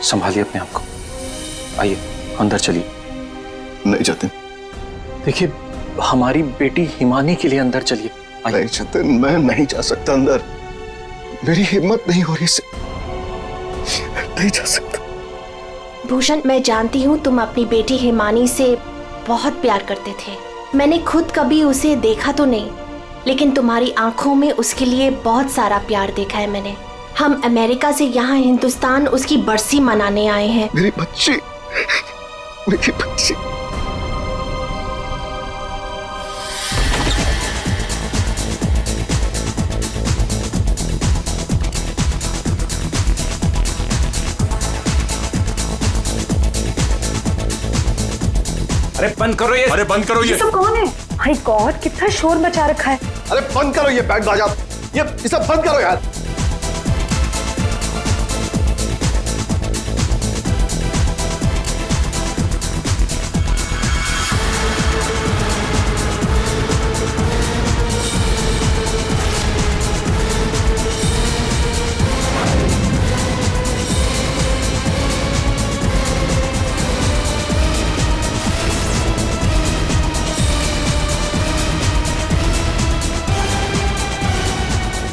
संभालिए अपने आप को। आइए अंदर चलिए। नहीं जतिन। देखिए हमारी बेटी हिमानी के लिए अंदर चलिए। नहीं जतिन, मैं नहीं जा सकता अंदर। मेरी हिम्मत नहीं हो रही से नहीं जा सकता। भूषण, मैं जानती हूँ तुम अपनी बेटी हिमानी से बहुत प्यार करते थे। मैंने खुद कभी उसे देखा तो नहीं, लेकिन तुम्हारी आंखों में उसके लिए बहुत सारा प्यार देखा है मैंने। हम अमेरिका से यहाँ हिंदुस्तान उसकी बरसी मनाने आए हैं। मेरी बच्ची, मेरी बच्ची। अरे बंद करो ये। अरे बंद करो ये। सब कौन है? माय गॉड, कितना शोर मचा रखा है। अरे बंद करो ये बैंड बाजा, ये सब बंद करो यार।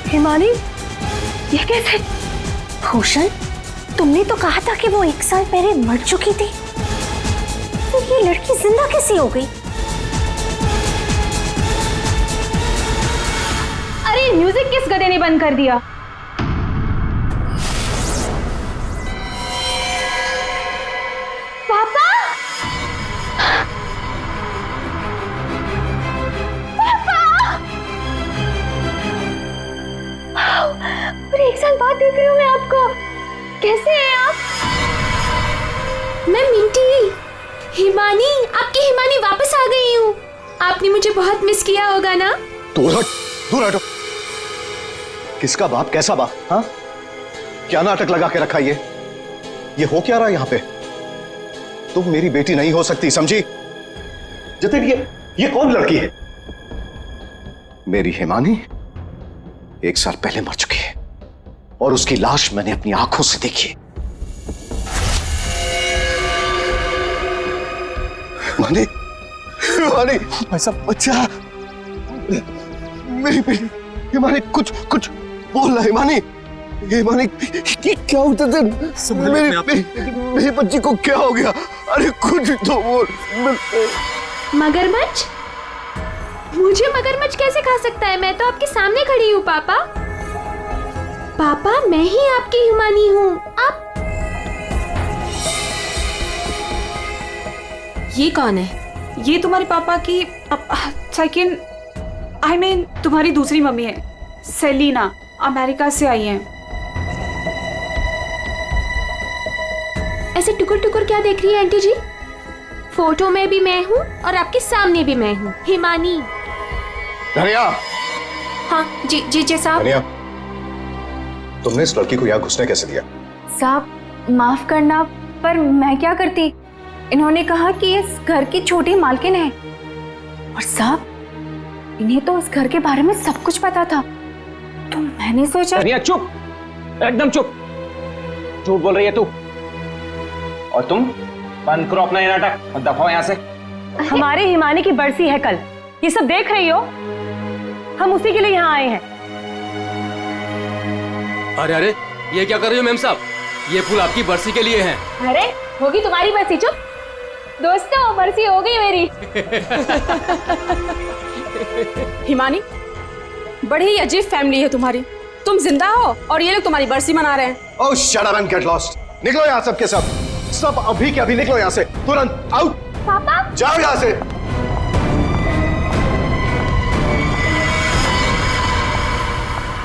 हिमानी, ये कैसे? भूषण, तुमने तो कहा था कि वो 1 साल पहले मर चुकी थी, तो ये लड़की जिंदा कैसे हो गई? अरे म्यूजिक किस गधे ने बंद कर दिया? पापा! और 1 साल बाद देख रही हूँ मैं आपको। कैसे हैं आप? मैं मिंटी, हिमानी, आपकी हिमानी वापस आ गई हूँ। आपने मुझे बहुत मिस किया होगा ना? दूर हट, दूर हटो। किसका बाप, कैसा बाप? हाँ, क्या नाटक लगा के रखा ये हो क्या रहा यहाँ पे? तुम मेरी बेटी नहीं हो सकती, समझी? जतिन, ये कौन लड़की है? मेरी हिमानी 1 साल पहले मर चुकी है और उसकी लाश मैंने अपनी आंखों से देखी। हिमानी, हिमानी, ऐसा बच्चा, मेरी बेटी हिमानी, कुछ बोल रहा। हिमानी, हिमानी, ये क्या होता था? मेरी बच्ची को क्या हो गया? अरे कुछ तो बोल। मगरमच्छ? मुझे मगरमच्छ कैसे खा सकता है? मैं तो आपके सामने खड़ी हूँ पापा। पापा, मैं ही आपकी हिमानी हूँ। आप ये कौन है? ये तुम्हारे पापा की सेकंड, आई मीन तुम्हारी दूसरी मम्मी है, सेलिना, अमेरिका से आई हैं। ऐसे टुकुर टुकुर क्या देख रही है आंटी जी? फोटो में भी मैं हूँ और आपके सामने भी मैं हूँ, हिमानी। धनिया। हाँ जी जी जी साहब। धनिया, तुमने इस लड़की को यहाँ घुसने कैसे दिया? साहब माफ करना, पर मैं क्या करती? इन्होंने कहा कि इस घर की छोटी मालकिन है, और साहब इन्हें तो इस घर के बारे में सब कुछ पता था, तो मैंने सोचा। धनिया चुप, एकदम चुप। झूठ बोल रही है तू। और तुम बंद करो अपना ये नाटक और दफाओ यहाँ से। हमारे हिमानी की बरसी है कल, ये सब देख रही हो? हम उसी के लिए यहाँ आए हैं। अरे अरे, ये क्या कर रही हो मेम साहब? ये फूल आपकी बरसी के लिए हैं। अरे होगी तुम्हारी बरसी। चुप दोस्तों, बरसी हो गई मेरी। हिमानी, बड़ी ही अजीब फैमिली है तुम्हारी। तुम जिंदा हो और ये लोग तुम्हारी बरसी मना रहे हैं। Oh shut up and get lost. निकलो यहाँ सब के सब अभी के अभी निकलो यहाँ से, तुरंत आउट। पापा जाओ यहाँ से।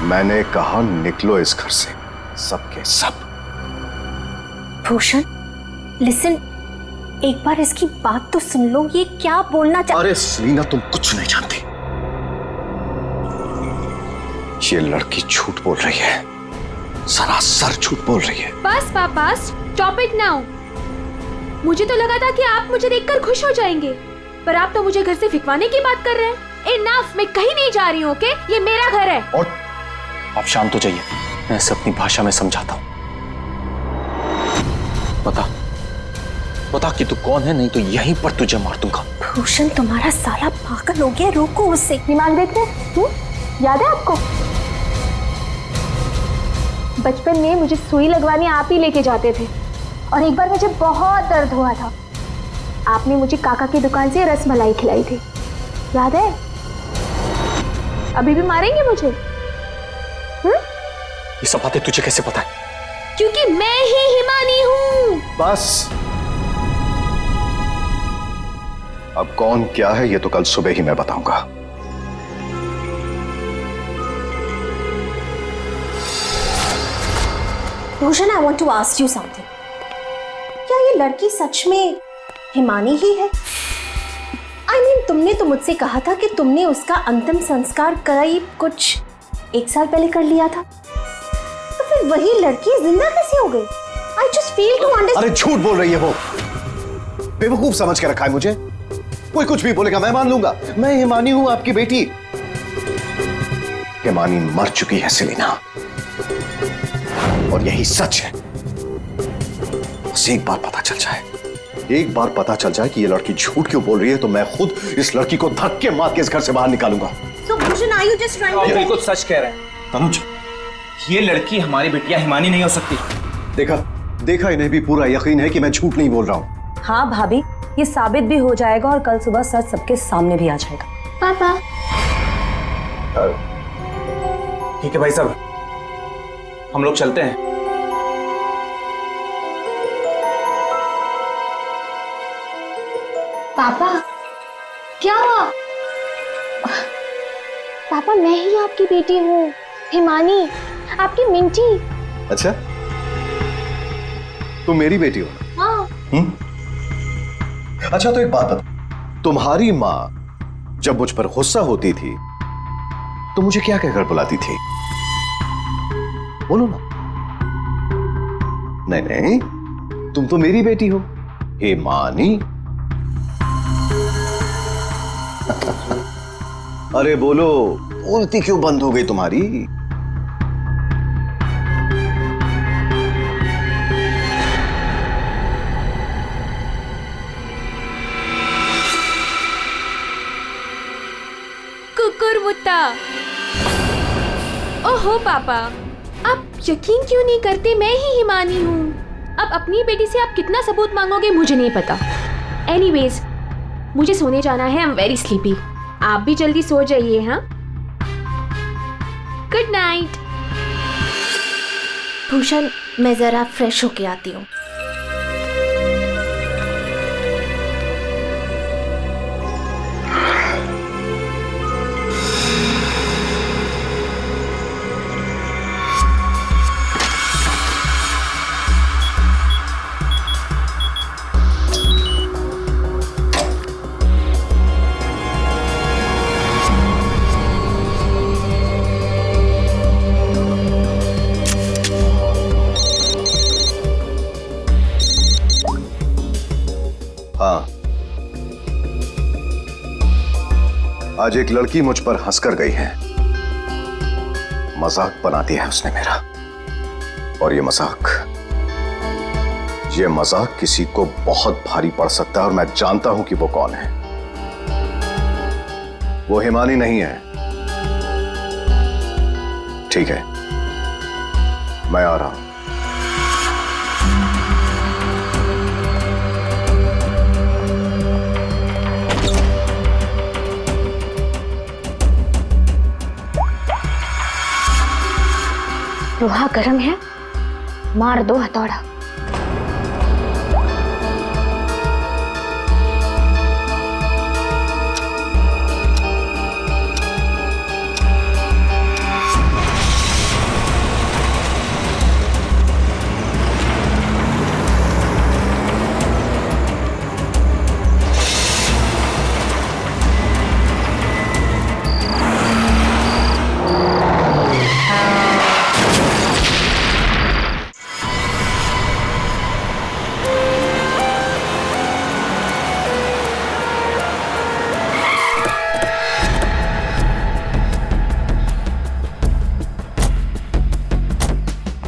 मैंने कहा निकलो इस घर से, सबके सब। भूषण, लिसन, एक बार इसकी बात तो सुन लो। ये क्या बोलना चाह... अरे सेलिना, तुम कुछ नहीं जानती। ये लड़की झूठ बोल रही है, सरासर झूठ बोल रही है। बस पापा, स्टॉप इट नाउ। मुझे तो लगा था कि आप मुझे देखकर खुश हो जाएंगे, पर आप तो मुझे घर से फिकवाने की बात कर रहे हैं। इनफ, मैं कहीं नहीं जा रही हूँ, ओके? ये मेरा घर है। और आप शांत हो जाइए, मैं इसे अपनी भाषा में समझाता हूँ। बता बता कि तू कौन है, नहीं तो यहीं पर तुझे मार दूंगा। भूषण तुम्हारा साला पागल हो गया, रोको उससे। दिमाग देख रहे, याद है आपको बचपन में मुझे सुई लगवाने आप ही लेके जाते थे, और एक बार मुझे बहुत दर्द हुआ था, आपने मुझे काका की दुकान से रसमलाई खिलाई थी, याद है? अभी भी मारेंगे मुझे? ये सब बातें तुझे कैसे पता है? क्योंकि मैं ही हिमानी हूँ। बस अब कौन क्या है ये तो कल सुबह ही मैं बताऊंगा। Bhushan, I want to ask you something. क्या ये लड़की सच में हिमानी ही है? I mean, तुमने तो मुझसे कहा था कि तुमने उसका अंतिम संस्कार करीब कुछ 1 साल पहले कर लिया था, तो फिर वही लड़की जिंदा कैसे हो गई? I just fail to understand। अरे झूठ बोल रही है वो, बेवकूफ समझ के रखा है मुझे। कोई कुछ भी बोलेगा मैं मान लूंगा। मैं हिमानी हूं, आपकी बेटी। हिमानी मर चुकी है सेलिना, और यही सच है। बस एक बार पता चल जाए, एक बार पता चल जाए कि ये लड़की झूठ क्यों बोल रही है, तो मैं खुद इस लड़की को धक्के मार के इस घर से बाहर निकालूंगा। So Bhushan, are you just trying to आप tell- बिल्कुल सच कह रहे हैं तनुज, ये लड़की हमारी बिटिया हिमानी नहीं हो सकती। देखा इन्हें भी पूरा यकीन है कि मैं झूठ नहीं बोल रहा हूं। हाँ भाभी, ये साबित भी हो जाएगा और कल सुबह सच सबके सामने भी आ जाएगा। पापा, ठीक है भाई साहब, हम लोग चलते हैं। पापा क्या हुआ? पापा मैं ही आपकी बेटी हूँ, हिमानी, आपकी मिंटी। अच्छा, तुम मेरी बेटी हो ना? हाँ। अच्छा तो एक बात बता, तुम्हारी माँ जब मुझ पर गुस्सा होती थी तो मुझे क्या कहकर बुलाती थी? बोलो ना। नहीं नहीं, तुम तो मेरी बेटी हो, हिमानी। अरे बोलो, बोलती क्यों बंद हो गई तुम्हारी? कुकुरमुत्ता। ओहो पापा, आप यकीन क्यों नहीं करते मैं ही हिमानी हूँ? अब अपनी बेटी से आप कितना सबूत मांगोगे मुझे नहीं पता। एनीवेज, मुझे सोने जाना है, आई एम वेरी स्लीपी। आप भी जल्दी सो जाइए। हाँ, गुड नाइट। भूषण, मैं जरा फ्रेश होके आती हूँ। हाँ, आज एक लड़की मुझ पर हंसकर गई है। मजाक बना दिया है उसने मेरा, और ये मजाक किसी को बहुत भारी पड़ सकता है, और मैं जानता हूं कि वो कौन है। वो हिमानी नहीं है। ठीक है, मैं आ रहा हूं। लोहा गर्म है, मार दो हथौड़ा।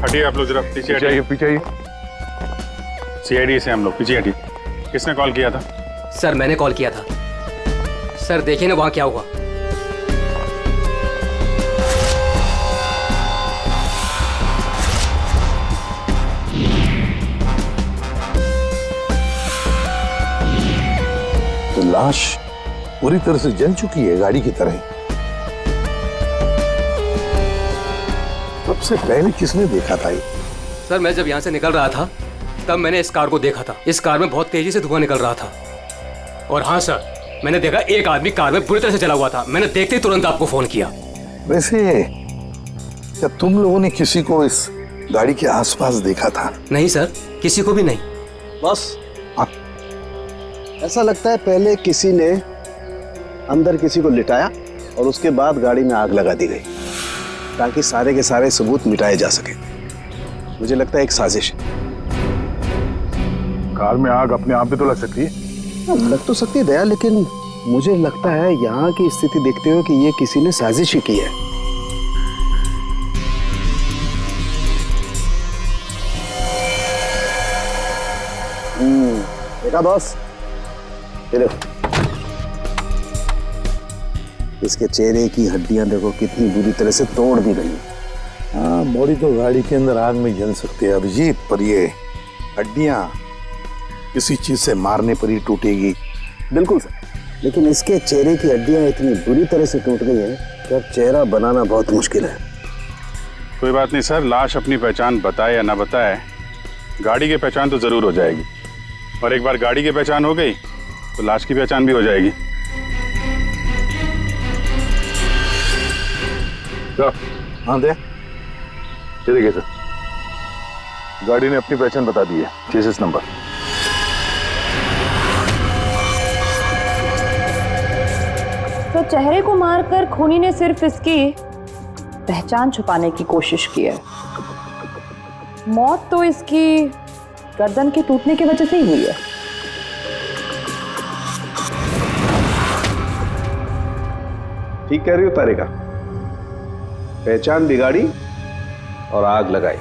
हटिए आप लोग, जरा पीछे हटिए। पीछे आइए। सीआईडी से हम लोग। पीछे हटिए। किसने कॉल किया था? सर मैंने कॉल किया था। सर देखिए ना वहाँ क्या हुआ। तो लाश पूरी तरह से जल चुकी है, गाड़ी की तरह। सबसे पहले किसने देखा था ये? सर मैं जब यहाँ से निकल रहा था तब मैंने इस कार को देखा था। इस कार में बहुत तेजी से धुआं निकल रहा था। और हाँ सर, मैंने देखा एक आदमी कार में बुरी तरह से जला हुआ था। मैंने देखते ही तुरंत आपको फोन किया। वैसे क्या तुम लोगों ने किसी को इस गाड़ी के आसपास देखा था? नहीं सर, किसी को भी नहीं। बस ऐसा लगता है पहले किसी ने अंदर किसी को लिटाया और उसके बाद गाड़ी में आग लगा दी गई ताकि सारे के सारे सबूत मिटाए जा सके। मुझे लगता है एक साजिश है। कार में आग अपने आप भी तो लग सकती है। लग तो सकती है दया, लेकिन मुझे लगता है यहाँ की स्थिति देखते हुए कि ये किसी ने साजिश ही की है। देखा बॉस, ये देखो इसके चेहरे की हड्डियां देखो कितनी बुरी तरह से तोड़ दी गई। हाँ, मोरी तो गाड़ी के अंदर आग में जल सकते हैं अभिजीत, पर ये हड्डियां किसी चीज से मारने पर ही टूटेगी। बिल्कुल सर, लेकिन इसके चेहरे की हड्डियां इतनी बुरी तरह से टूट गई हैं कि अब चेहरा बनाना बहुत मुश्किल है। कोई बात नहीं सर, लाश अपनी पहचान बताए या ना बताए, गाड़ी की पहचान तो जरूर हो जाएगी। और एक बार गाड़ी की पहचान हो गई तो लाश की पहचान भी हो जाएगी। हाँ दे, ये देखिए सर, गाड़ी ने अपनी पहचान बता दी है। Chassis number. तो चेहरे को मारकर खूनी ने सिर्फ इसकी पहचान छुपाने की कोशिश की है। मौत तो इसकी गर्दन के टूटने की वजह से ही हुई है। ठीक कह रही हो तारिका, पहचान बिगाड़ी और आग लगाई।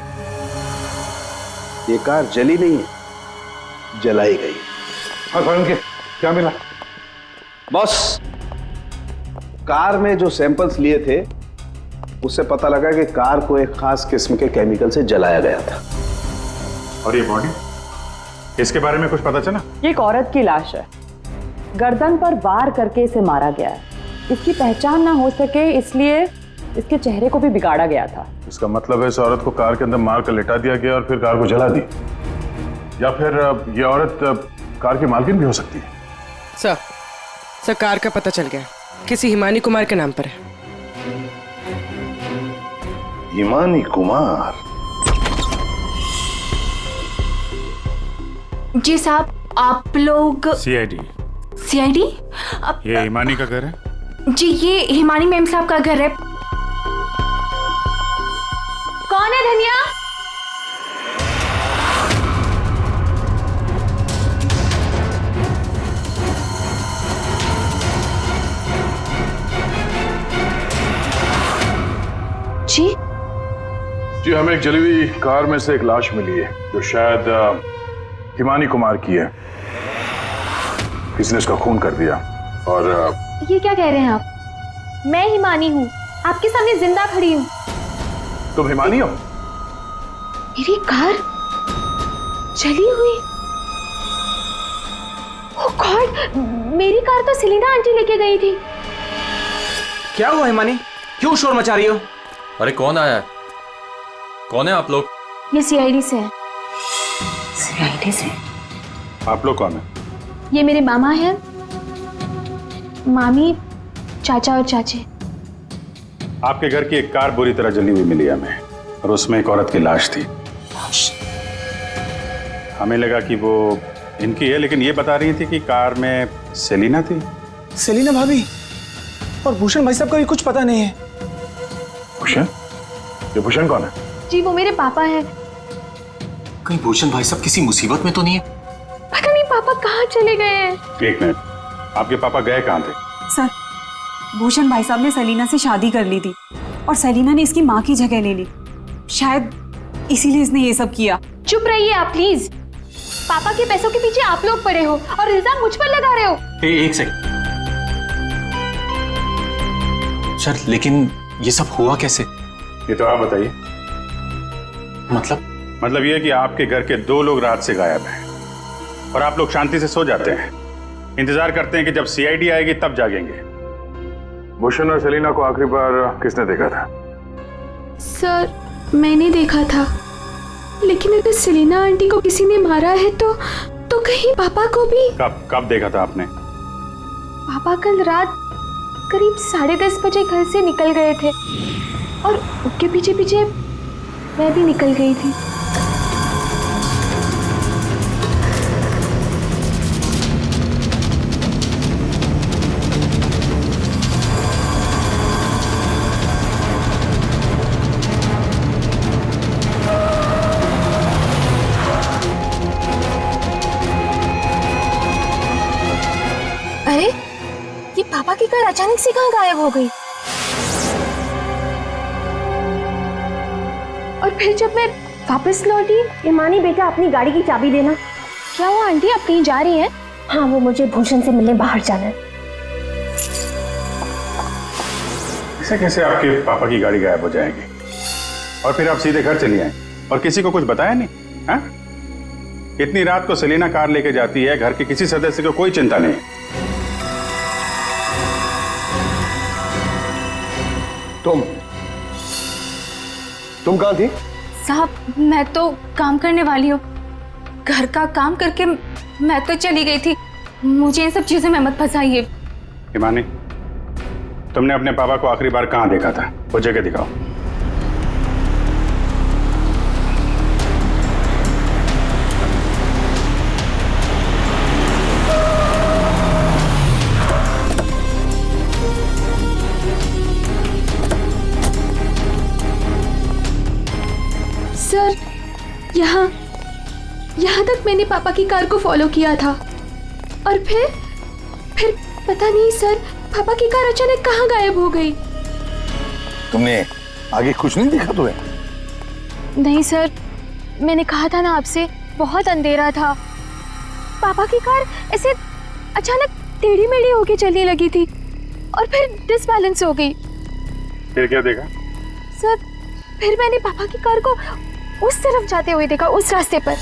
ये कार जली नहीं है, जलाई गई। क्या मिला? बॉस, कार में जो सैंपल्स लिए थे उससे पता लगा कि कार को एक खास किस्म के केमिकल से जलाया गया था। और ये बॉडी, इसके बारे में कुछ पता चला? ये एक औरत की लाश है। गर्दन पर वार करके इसे मारा गया है। इसकी पहचान ना हो सके इसलिए इसके चेहरे को भी बिगाड़ा गया था। इसका मतलब है इस औरत को कार के अंदर मार कर लिटा दिया गया और फिर कार को जला दी। या फिर ये औरत कार की मालकिन भी हो सकती है। सर कार का पता चल गया, किसी हिमानी कुमार के नाम पर है। हिमानी कुमार? जी साहब, आप लोग सीआईडी। सीआईडी? ये हिमानी का घर है? जी, ये हिमानी मैम साहब का घर है। कौन है धनिया? जी जी, हमें एक जली हुई कार में से एक लाश मिली है जो शायद हिमानी कुमार की है। किसी ने इसका खून कर दिया। और ये क्या कह रहे हैं आप? मैं हिमानी हूँ, आपके सामने जिंदा खड़ी हूँ। तुम हिमानी हो? मेरी कार जली हुई? ओह गॉड, मेरी कार तो सेलिना आंटी लेके गई थी। क्या हुआ हिमानी, क्यों शोर मचा रही हो? अरे कौन आया है? कौन है आप लोग? ये सीआईडी से है। सीआईडी से? आप लोग कौन है? ये मेरे मामा हैं, मामी, चाचा और चाची। आपके घर की एक कार बुरी तरह जली हुई मिली हमें और उसमें एक औरत की लाश थी। हमें लगा कि वो इनकी है, लेकिन ये बता रही थी कि कार में सेलिना थी। सेलिना भाभी और भूषण भाई साहब का भी कुछ पता नहीं है। भूषण? ये भूषण कौन है? जी वो मेरे पापा हैं। कहीं भूषण भाई साहब किसी मुसीबत में तो नहीं है? पता नहीं पापा कहाँ चले गए हैं। एक मिनट, आपके पापा गए कहाँ थे? सर, भूषण भाई साहब ने सेलिना से शादी कर ली थी और सेलिना ने इसकी माँ की जगह ले ली। शायद इसीलिए इसने ये सब किया। चुप रहिए आप प्लीज। पापा के पैसों के पीछे आप लोग पड़े हो और इल्जाम मुझ पर लगा रहे हो। एक सेकंड सर, लेकिन ये सब हुआ कैसे? ये तो आप बताइए। मतलब ये कि आपके घर के 2 लोग रात से गायब हैं और आप लोग शांति से सो जाते हैं, इंतजार करते हैं कि जब सीआईडी आएगी तब जागेंगे। भूषण और सेलिना को आखिरी बार किसने देखा था? सर मैंने देखा था, लेकिन अगर सेलिना आंटी को किसी ने मारा है तो कहीं पापा को भी। कब देखा था आपने? पापा कल रात करीब 10:30 बजे घर से निकल गए थे और उनके पीछे पीछे मैं भी निकल गई थी। अरे ये पापा की कार अचानक से कहाँ गायब हो गई? और फिर जब मैं वापस लौटी, हिमानी बेटा अपनी गाड़ी की चाबी देना। क्या हुआ आंटी, आप कहीं जा रही हैं? हाँ, वो मुझे भूषण से मिलने बाहर जाना है। ऐसे कैसे आपके पापा की गाड़ी गायब हो जाएगी और फिर आप सीधे घर चली आए और किसी को कुछ बताया नहीं? हाँ? इतनी रात को सेलिना कार लेके जाती है, घर के किसी सदस्य को कोई चिंता नहीं। तुम कहाँ थी? साहब मैं तो काम करने वाली हूँ, घर का काम करके मैं तो चली गई थी। मुझे इन सब चीजों में मत फंसाइए। हिमानी, तुमने अपने पापा को आखिरी बार कहाँ देखा था? वो जगह दिखाओ। सर यहाँ तक मैंने पापा की कार को फॉलो किया था और फिर पता नहीं सर, पापा की कार अचानक कहाँ गायब हो गई। तुमने आगे कुछ नहीं देखा तुम्हें? नहीं सर, मैंने कहा था ना आपसे, बहुत अंधेरा था। पापा की कार ऐसे अचानक टेढ़ी मेढ़ी होके चलने लगी थी और फिर डिसबैलेंस हो गई। फिर क्या देखा? सर फिर मैंने पापा की कार को उस तरफ जाते हुए देखा, उस रास्ते पर।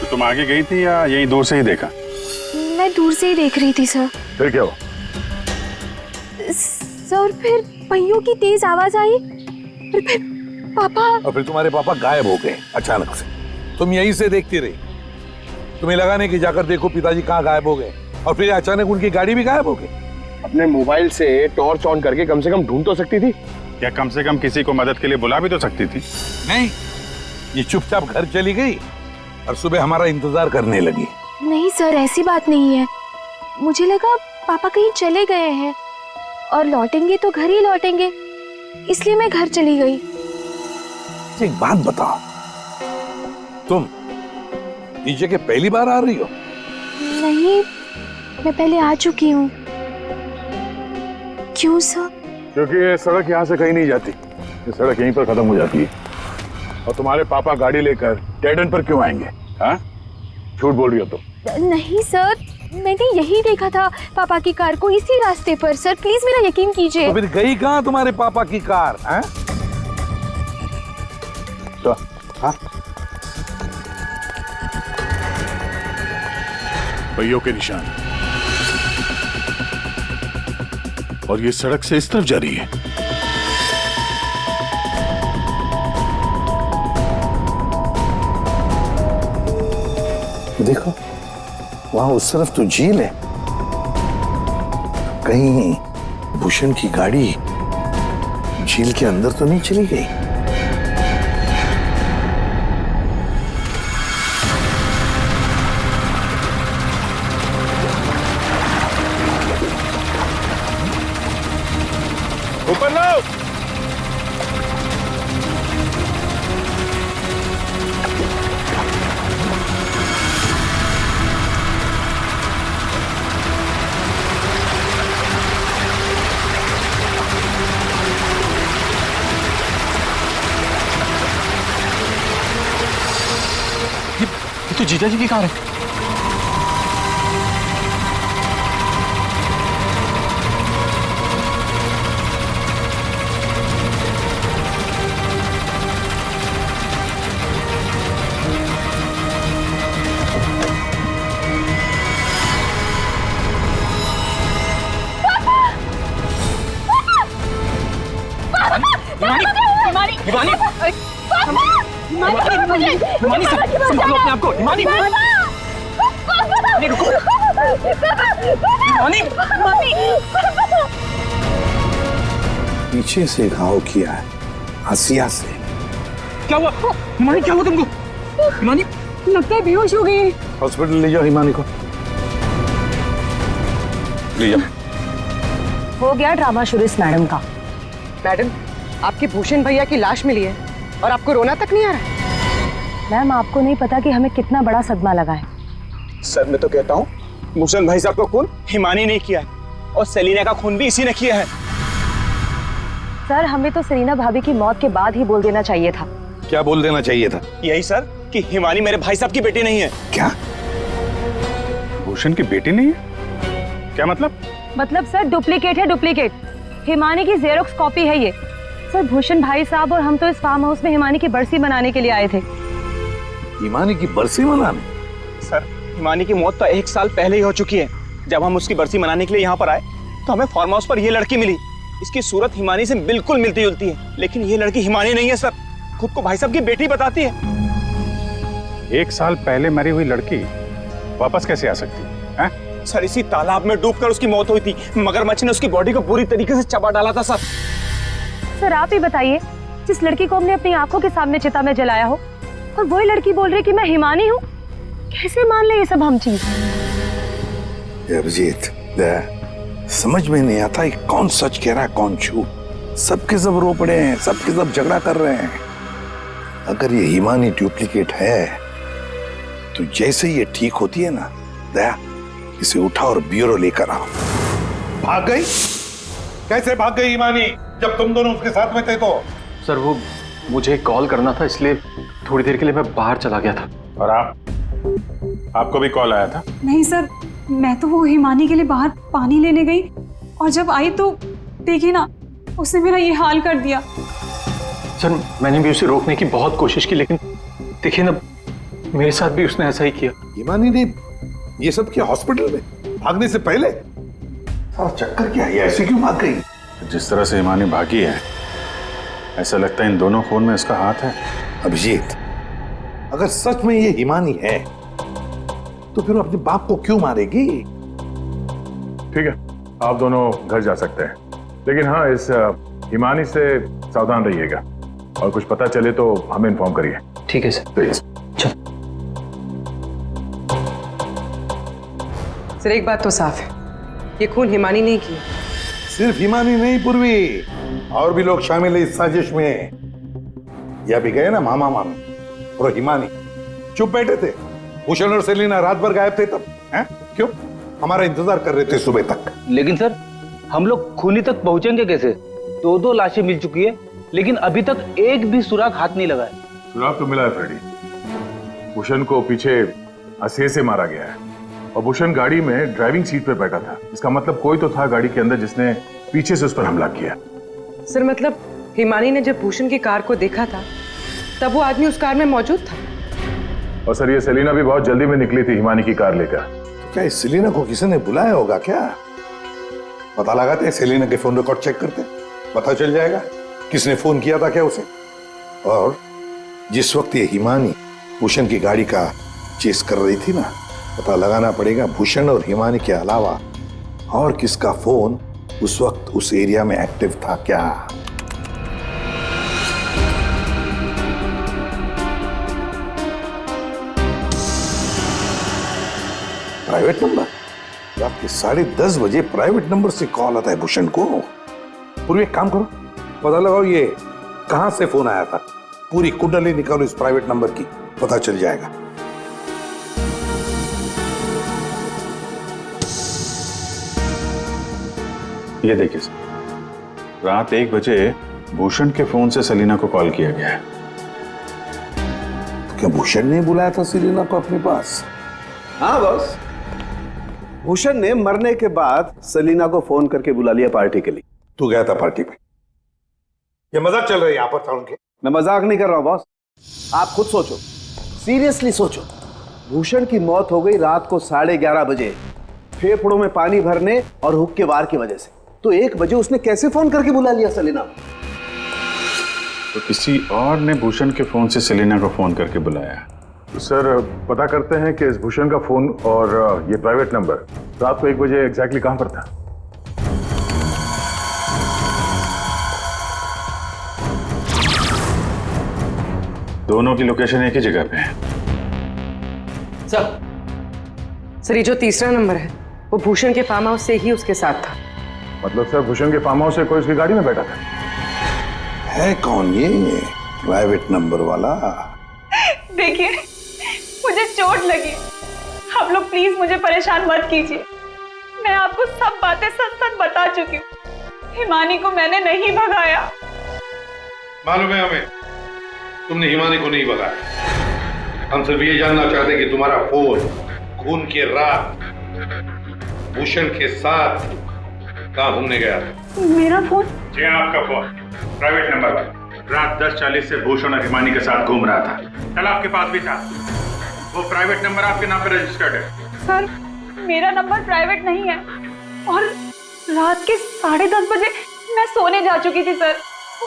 तो तुम आगे गई थी या यहीं दूर से ही देखा? मैं दूर से ही देख रही थी सर। फिर क्या हुआ? सर फिर पहियों की तेज आवाज आई और फिर पापा। और फिर तुम्हारे पापा गायब हो गए अचानक से। तुम यहीं से देखती रही, तुम्हें लगा नहीं कि जाकर देखो पिताजी कहाँ गायब हो गए, और फिर अचानक उनकी गाड़ी भी गायब हो गई। अपने मोबाइल से टॉर्च ऑन करके कम से कम ढूंढ तो सकती थी। या कम से कम किसी को मदद के लिए बुला भी तो सकती थी। नहीं, ये चुपचाप घर चली गई और सुबह हमारा इंतजार करने लगी। नहीं सर, ऐसी बात नहीं है। मुझे लगा पापा कहीं चले गए हैं और लौटेंगे तो घर ही लौटेंगे, इसलिए मैं घर चली गई। एक बात बताओ, तुम इस जगह पहली बार आ रही हो? नहीं, मैं पहले आ चुकी हूँ। क्यों सर? क्योंकि ये सड़क यहाँ से कहीं नहीं जाती, ये सड़क यहीं पर खत्म हो जाती है। और तुम्हारे पापा गाड़ी लेकर डेड एंड पर क्यों आएंगे? हाँ, झूठ बोल रही हो तुम। नहीं सर, मैंने यही देखा था पापा की कार को, इसी रास्ते पर। सर प्लीज मेरा यकीन कीजिए। तो फिर गई कहाँ तुम्हारे पापा की कार? हाँ? तो हाँ, पहियों के निशान, और ये सड़क से इस तरफ जा रही है। देखो वहां उस तरफ तो झील है, कहीं भूषण की गाड़ी झील के अंदर तो नहीं चली गई? ऊपर लो। तो जीजा जी की कार है। हिमानी हिमानी संभालो अपने आप को। हिमानी रुको। हिमानी पीछे से घाव किया है, आसिया से। क्या हुआ हिमानी? क्या हुआ तुमको? हिमानी लगता है बेहोश हो गई। हॉस्पिटल ले जाओ हिमानी को, ले जाओ। हो गया ड्रामा शुरू इस मैडम का। मैडम, आपके भूषण भैया की लाश मिली है और आपको रोना तक नहीं आ रहा है? मैम, आपको नहीं पता कि हमें कितना बड़ा सदमा लगा है। सर मैं तो कहता हूँ भूषण भाई साहब का खून हिमानी ने किया है और सेलिना का खून भी इसी ने किया है। सर, हमें तो सेलिना भाभी की मौत के बाद ही बोल देना चाहिए था। क्या बोल देना चाहिए था? यही सर कि हिमानी मेरे भाई साहब की बेटी नहीं है। क्या? भूषण की बेटी नहीं है? क्या मतलब? मतलब सर डुप्लीकेट है, डुप्लीकेट। हिमानी की जेरोक्स कॉपी है ये। सर, भूषण भाई साहब और हम तो इस फार्म हाउस में हिमानी की बरसी मनाने के लिए आए थे। हिमानी की बरसी मनाने? सर, हिमानी की मौत तो 1 साल पहले ही हो चुकी है। जब हम उसकी बरसी मनाने के लिए यहाँ पर आए तो हमें फार्म हाउस पर ये लड़की मिली। इसकी सूरत हिमानी से बिल्कुल मिलती जुलती है, लेकिन ये लड़की हिमानी नहीं है सर। खुद को भाई साहब की बेटी बताती है। 1 साल पहले मरी हुई लड़की वापस कैसे आ सकती है? सर, इसी तालाब में डूबकर उसकी मौत हुई थी। मगरमच्छ ने उसकी बॉडी को पूरी तरीके से चबा डाला था सर। सर, आप ही बताइए, जिस लड़की को हमने अपनी आंखों के सामने चिता में जलाया हो और वही लड़की बोल रही कि मैं हिमानी हूँ, कैसे मान ले ये सब हम चीज? अभिजीत, समझ में नहीं आता है कौन सच कह रहा है कौन झूठ। सबके सब रो पड़े हैं, सबके सब झगड़ा कर रहे हैं। अगर ये हिमानी डुप्लीकेट है तो जैसे ये ठीक होती है ना, दया इसे उठा और ब्यूरो लेकर आओ। भाग गई? कैसे भाग गई हिमानी जब तुम दोनों उसके साथ में थे? तो सर वो मुझे कॉल करना था, इसलिए थोड़ी देर के लिए मैं बाहर चला गया था। और आपको भी कॉल आया था? नहीं सर, मैं तो वो हिमानी के लिए बाहर पानी लेने गई और जब आई तो देखिए ना, उसने मेरा ये हाल कर दिया। सर मैंने भी उसे रोकने की बहुत कोशिश की, लेकिन देखिए ना, मेरे साथ भी उसने ऐसा ही किया। हिमानी ने ये सब किया हॉस्पिटल में भागने से पहले? और चक्कर क्या है, ऐसे क्यों भाग गई? जिस तरह से हिमानी भागी है, ऐसा लगता है इन दोनों खून में इसका हाथ है। अभिजीत, अगर सच में ये हिमानी है तो फिर वो अपने बाप को क्यों मारेगी? ठीक है, आप दोनों घर जा सकते हैं, लेकिन हाँ, इस हिमानी से सावधान रहिएगा और कुछ पता चले तो हमें इन्फॉर्म करिए। ठीक है सर। प्लीज। सर, एक बात तो साफ है, ये खून हिमानी नहीं किया। सिर्फ हिमानी नहीं पूर्वी, और भी लोग शामिल है इस साजिश में। यह भी गए ना मामा मामी और हिमानी चुप बैठे थे। भूषण और सेलिना रात भर गायब थे तब, हैं? क्यों? हमारा इंतजार कर रहे थे सुबह तक। लेकिन सर, हम लोग खूनी तक पहुंचेंगे कैसे? 2 लाशें मिल चुकी है, लेकिन अभी तक एक भी सुराग हाथ नहीं लगा है। सुराग तो मिला है फ्रेडी। भूषण को पीछे हंसे से मारा गया है और भूषण गाड़ी में ड्राइविंग सीट पे बैठा था। इसका मतलब कोई तो था गाड़ी के अंदर जिसने पीछे से उस पर हमला किया। सर, मतलब हिमानी ने जब भूषण की कार को देखा था तब वो आदमी उस कार में मौजूद था। और सर, ये सेलिना भी बहुत जल्दी में निकली थी हिमानी की कार लेकर। तो क्या इस सेलिना को किसी ने बुलाया होगा क्या? पता लगाते हैं, सेलिना के फोन रिकॉर्ड चेक करते हैं, पता चल जाएगा किसने फोन किया था क्या उसे। और जिस वक्त ये हिमानी भूषण की गाड़ी का चेस कर रही थी ना, पता लगाना पड़ेगा भूषण और हिमानी के अलावा और किसका फोन उस वक्त उस एरिया में एक्टिव था क्या। Private number? रात के 10:30 बजे प्राइवेट नंबर से कॉल आता है भूषण को। पूरी एक काम करो, पता लगाओ ये कहां से फोन आया था। पूरी कुंडली निकालो इस प्राइवेट नंबर की, पता चल जाएगा। ये देखिए सर, रात 1 बजे भूषण के फोन से सेलिना को कॉल किया गया है। क्या भूषण ने बुलाया था सेलिना को अपने पास? हाँ बॉस, भूषण ने मरने के बाद सेलिना को फोन करके बुला लिया पार्टी के लिए। तू गया था पार्टी में? ये मजाक चल रहा है यहाँ पर था उनके? मैं मजाक नहीं कर रहा हूं बॉस, आप खुद सोचो, सीरियसली सोचो। भूषण की मौत हो गई रात को 11:30 बजे, फेफड़ों में पानी भरने और हुक्के के वार की वजह से। तो 1 बजे उसने कैसे फोन करके बुला लिया सेलिना को? तो किसी और ने भूषण के फोन से सेलिना को फोन करके बुलाया। सर पता करते हैं कि इस भूषण का फोन और ये प्राइवेट नंबर रात को 1 बजे एग्जैक्टली कहां पर था? दोनों की लोकेशन एक ही जगह पे है। सर ये जो तीसरा नंबर है वो भूषण के फार्म हाउस से ही उसके साथ था। मतलब सर भूषण के फार्म हाउस से कोई उसकी गाड़ी में बैठा था? है कौन ये प्राइवेट नंबर वाला? देखिए मुझे चोट लगी, आप लोग प्लीज मुझे परेशान मत कीजिए। मैं आपको सब बातें सच सच बता चुकी हूँ। हिमानी को मैंने नहीं भगाया। मालूम है हमें, तुमने हिमानी को नहीं भगाया। हम सिर्फ ये जानना चाहते कि तुम्हारा फोन खून की रात भूषण के साथ कहाँ घूमने गया था? मेरा फोन? जी आपका फोन प्राइवेट नंबर वाला रात 10:40 से भूषण और हिमानी के साथ घूम रहा था। कल आपके पास भी था। वो प्राइवेट नंबर आपके नाम पे रजिस्टर्ड है। सर मेरा नंबर प्राइवेट नहीं है और रात के 10:30 बजे मैं सोने जा चुकी थी सर।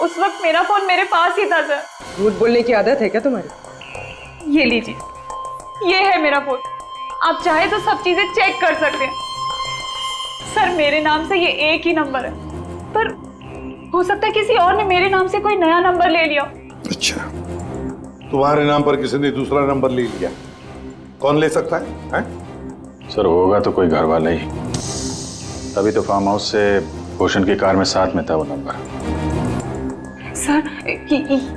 उस वक्त मेरा फोन मेरे पास ही था सर। झूठ बोलने की आदत है क्या तुम्हारी? ये लीजिए, ये है मेरा फोन। आप चाहे तो सब चीजें चेक कर सकते हैं। सर मेरे नाम से ये एक ही नंबर है, पर हो सकता है किसी और ने मेरे नाम से कोई नया नंबर ले लिया। अच्छा, तुम्हारे नाम पर किसी ने दूसरा नंबर ले लिया? कौन ले सकता है? सर होगा तो कोई घर वाला ही। तभी तो फार्म हाउस से भूषण की कार में साथ में था वो नंबर। सर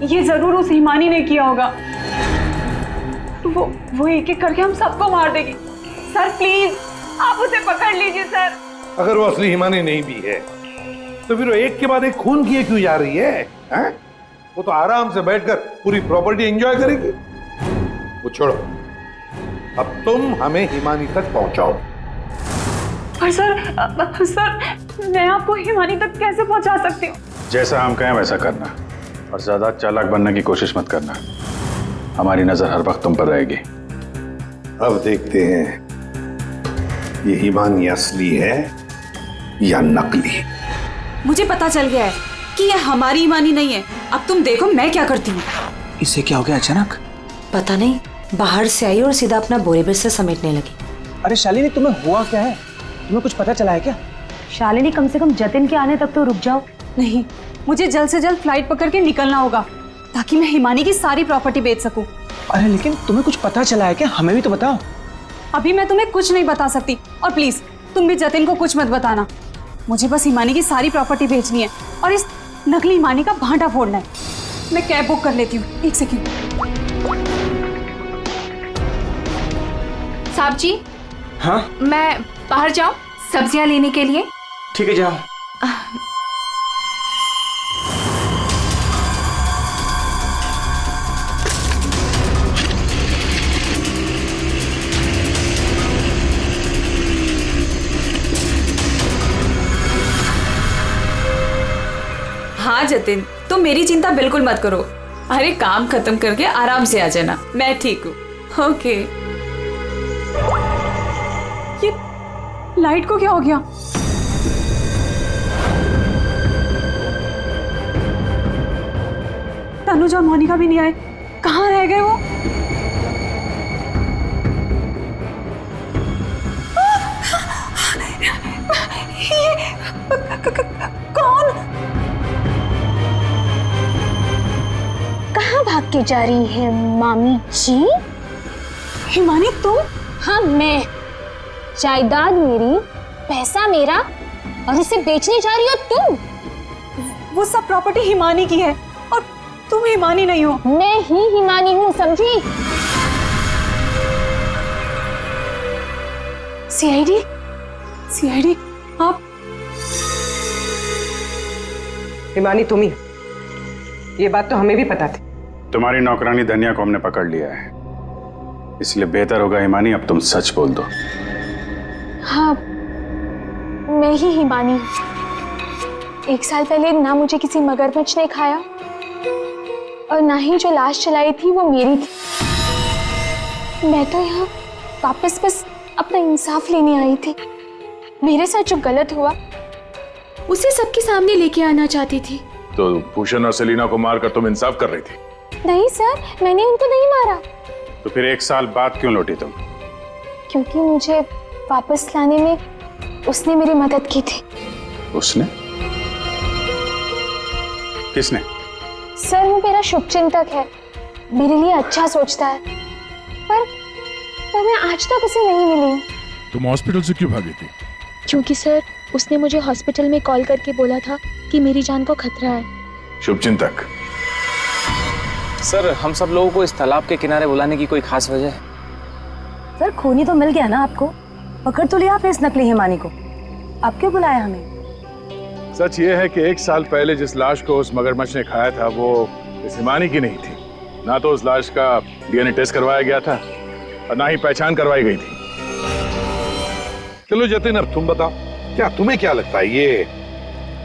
ये जरूर उस हिमानी ने किया होगा। वो एक एक करके हम सबको मार देगी। सर प्लीज आप उसे पकड़ लीजिए सर। अगर वो असली हिमानी नहीं भी है तो फिर वो एक के बाद एक खून किए क्यों जा रही है? वो तो आराम से बैठकर पूरी प्रॉपर्टी एंजॉय करेगी। वो छोड़ो, अब तुम हमें हिमानी तक पहुंचाओ। पर सर मैं आपको हिमानी तक कैसे पहुंचा सकती हूँ? जैसा हम कहें वैसा करना और ज्यादा चालाक बनने की कोशिश मत करना। हमारी नजर हर वक्त तुम पर रहेगी। अब देखते हैं ये हिमानी असली है या नकली। मुझे पता चल गया है कि ये हमारी हिमानी नहीं है। अब तुम देखो मैं क्या करती हूँ। इसे क्या हो गया अचानक? पता नहीं, बाहर से आई और सीधा अपना बोरे बिस्तर समेटने लगी। अरे शालिनी तुम्हें हुआ क्या है? तुम्हें कुछ पता चला है क्या? शालिनी कम से कम जतिन के आने तक तो रुक जाओ। नहीं, मुझे जल्द से जल्द फ्लाइट पकड़ के निकलना होगा ताकि मैं हिमानी की सारी प्रॉपर्टी बेच सकूं। अरे लेकिन तुम्हें कुछ पता चला है क्या? हमें भी तो बताओ। अभी मैं तुम्हें कुछ नहीं बता सकती और प्लीज तुम भी जतिन को कुछ मत बताना। मुझे बस हिमानी की सारी प्रॉपर्टी बेचनी है और इस नकली हिमानी का भांटा फोड़ना है। मैं कैब बुक कर लेती हूँ। 1 सेकेंड। साहब जी। हाँ? मैं बाहर जाऊं सब्जियां लेने के लिए? ठीक है जाओ। हाँ जतिन, तुम मेरी चिंता बिल्कुल मत करो। अरे काम खत्म करके आराम से आ जाना, मैं ठीक हूँ। ओके। ये लाइट को क्या हो गया? तनुज और मोनिका भी नहीं आए, कहाँ रह गए वो? कौन? कहाँ भाग के जा रही है मामी जी? हिमानी तुम? हाँ मैं। जायदाद मेरी, पैसा मेरा और उसे बेचने जा रही हो तुम? वो सब प्रॉपर्टी हिमानी की है और तुम हिमानी नहीं हो। मैं ही हिमानी हूँ, समझी? सीआईडी? सीआईडी आप? हिमानी तुम ही, ये बात तो हमें भी पता थी। तुम्हारी नौकरानी धनिया को हमने पकड़ लिया है, इसलिए बेहतर होगा हिमानी अब तुम सच बोल दो। हाँ, मैं ही हिमानी हूँ। 1 साल पहले ना मुझे किसी मगरमच्छ ने खाया और ना ही जो लाश चलाई थी वो मेरी थी। मैं तो यहाँ वापस बस अपना इंसाफ लेने आई थी। मेरे साथ जो गलत हुआ उसे सबके सामने लेके आना चाहती थी। तो भूषण और सेलिना को मारकर तुम इंसाफ कर रही थी? नहीं सर, मैंने उनको नहीं मारा। तो फिर 1 साल बाद क्यों लौटी तुम? क्योंकि मुझे वापस लाने में उसने मेरी मदद की थी। उसने? किसने? सर, वो मेरा शुभचिंतक है, मेरे लिए अच्छा सोचता है, पर मैं आज तक उसे नहीं मिली हूँ। तुम हॉस्पिटल से क्यों भागी थी? क्योंकि सर, उसने मुझे हॉस्पिटल में कॉल करके बोला था कि मेरी जान को खतरा है। शुभचिंतक। सर, हम सब लोगों को इस तालाब के किनारे बुलाने की कोई खास वजह है? सर, खूनी तो मिल गया ना आपको, पकड़ तो लिया आपने इस नकली हिमानी को, आप क्यों बुलाया हमें? सच ये है कि 1 साल पहले जिस लाश को उस मगरमच्छ ने खाया था वो इस हिमानी की नहीं थी। ना तो उस लाश का डीएनए टेस्ट करवाया गया था और ना ही पहचान करवाई गई थी। चलो जतिन, अब तुम बताओ, क्या तुम्हें क्या लगता है, ये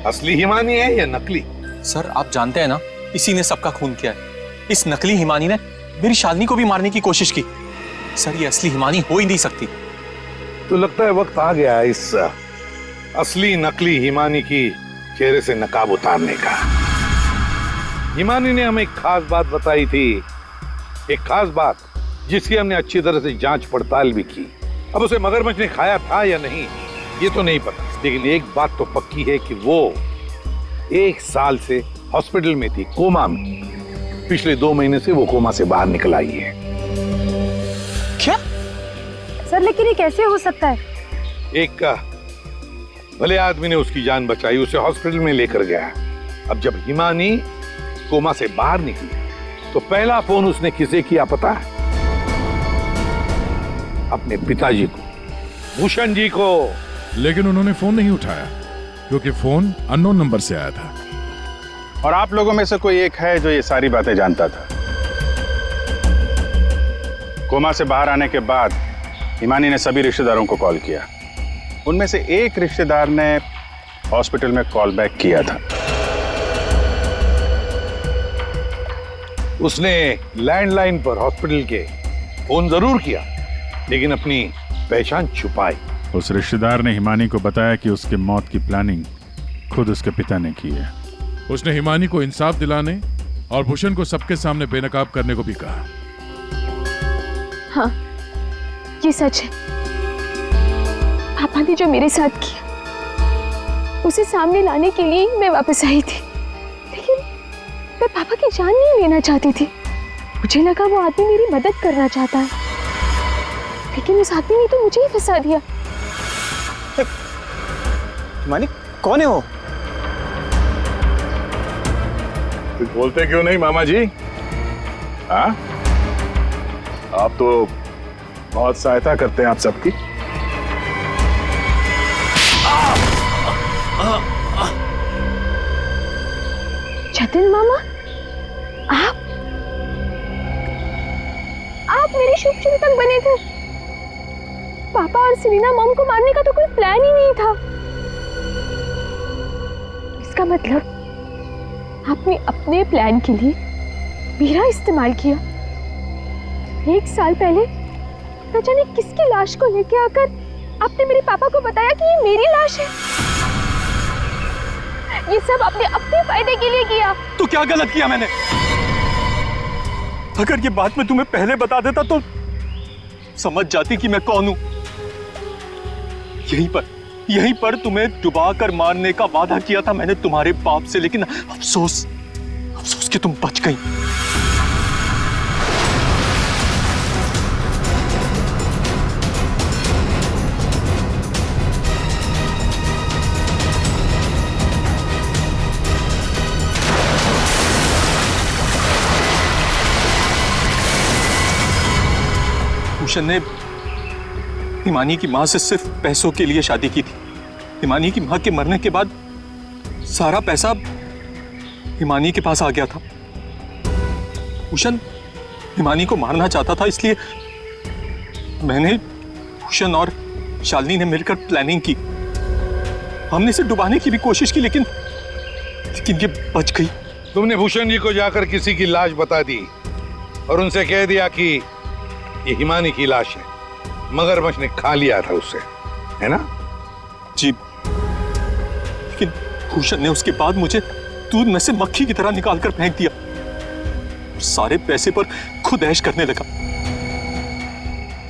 असली हिमानी है या नकली? सर, आप जानते हैं ना, इसी ने सबका खून किया है। इस नकली हिमानी ने मेरी शालिनी को भी मारने की कोशिश की। सर, ये असली हिमानी हो ही नहीं सकती। तो लगता है वक्त आ गया इस असली नकली हिमानी की चेहरे से नकाब उतारने का। हिमानी ने हमें एक खास बात बताई थी, एक खास बात जिसकी हमने अच्छी तरह से जांच पड़ताल भी की। अब उसे मगरमच्छ ने खाया था या नहीं ये तो नहीं पता, लेकिन एक बात तो पक्की है कि वो 1 साल से हॉस्पिटल में थी, कोमा में। पिछले 2 महीने से वो कोमा से बाहर निकल आई है। क्या? सर, लेकिन ये कैसे हो सकता है? एक भले आदमी ने उसकी जान बचाई, उसे हॉस्पिटल में लेकर गया। अब जब हिमानी कोमा से बाहर निकली तो पहला फोन उसने किसे किया पता है? अपने पिताजी को, भूषण जी को। लेकिन उन्होंने फोन नहीं उठाया क्योंकि फोन अननोन नंबर से आया था। और आप लोगों में से कोई एक है जो ये सारी बातें जानता था। कोमा से बाहर आने के बाद हिमानी ने सभी रिश्तेदारों को कॉल किया। उनमें से एक रिश्तेदार ने हॉस्पिटल में कॉल बैक किया था। उसने लैंडलाइन पर हॉस्पिटल के फोन जरूर किया, लेकिन अपनी पहचान छुपाई। उस रिश्तेदार ने हिमानी को बताया कि उसके मौत की प्लानिंग खुद उसके पिता ने की है। उसने हिमानी को इंसाफ दिलाने और भूषण को सबके सामने बेनकाब करने को भी कहा। हाँ, ये सच है। पापा ने जो मेरे साथ किया उसे सामने लाने के लिए मैं वापस आई थी, लेकिन मैं पापा की जान नहीं लेना चाहती थी। मुझे लगा वो आदमी मेरी मदद करना चाहता है, लेकिन उस आदमी ने तो मुझे ही फंसा दिया। हिमानी कौन है वो? कुछ बोलते क्यों नहीं मामा जी? हाँ, आप तो बहुत सहायता करते हैं आप सबकी। जतिन मामा, आप मेरे शुभचिंतक बने थे। पापा और सेलिना मॉम को मारने का तो कोई प्लान ही नहीं था। इसका मतलब आपने अपने प्लान के लिए मेरा इस्तेमाल किया। 1 साल पहले न जाने किसकी लाश को लेके आकर आपने मेरे पापा को बताया कि ये मेरी लाश है। ये सब आपने अपने फायदे के लिए किया। तो क्या गलत किया मैंने? अगर ये बात मैं तुम्हें पहले बता देता तो समझ जाती कि मैं कौन हूं। यहीं पर तुम्हें डुबा कर मारने का वादा किया था मैंने तुम्हारे बाप से, लेकिन अफसोस कि तुम बच गई। भूषण ने हिमानी की मां से सिर्फ पैसों के लिए शादी की थी। हिमानी की मां के मरने के बाद सारा पैसा हिमानी के पास आ गया था। भूषण हिमानी को मारना चाहता था, इसलिए मैंने, भूषण और शालिनी ने मिलकर प्लानिंग की। हमने इसे डुबाने की भी कोशिश की, लेकिन ये बच गई। तुमने भूषण जी को जाकर किसी की लाश बता दी और उनसे कह दिया कि ये हिमानी की लाश है, मगरमच्छ ने खा लिया था उसे, है ना? जी, लेकिन भूषण ने उसके बाद मुझे दूध में से मक्खी की तरह निकालकर फेंक दिया। सारे पैसे पर खुद ऐश करने लगा।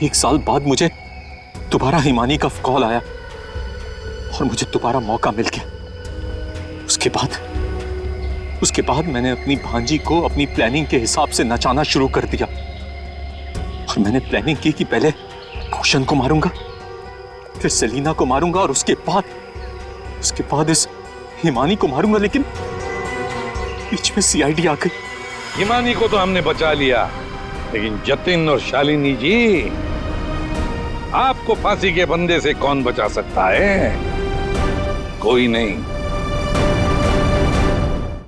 1 साल बाद मुझे दोबारा हिमानी का कॉल आया और मुझे दोबारा मौका मिल गया। उसके बाद मैंने अपनी भांजी को अपनी प्लानिंग के हिसाब से नचाना शुरू कर दिया। और मैंने प्लानिंग की कि पहले भूषण को मारूंगा, फिर सेलिना को मारूंगा और उसके बाद इस हिमानी को मारूंगा, लेकिन बीच में सीआईडी आ गई। हिमानी को तो हमने बचा लिया, लेकिन जतिन और शालिनी जी, आपको फांसी के बंदे से कौन बचा सकता है? कोई नहीं।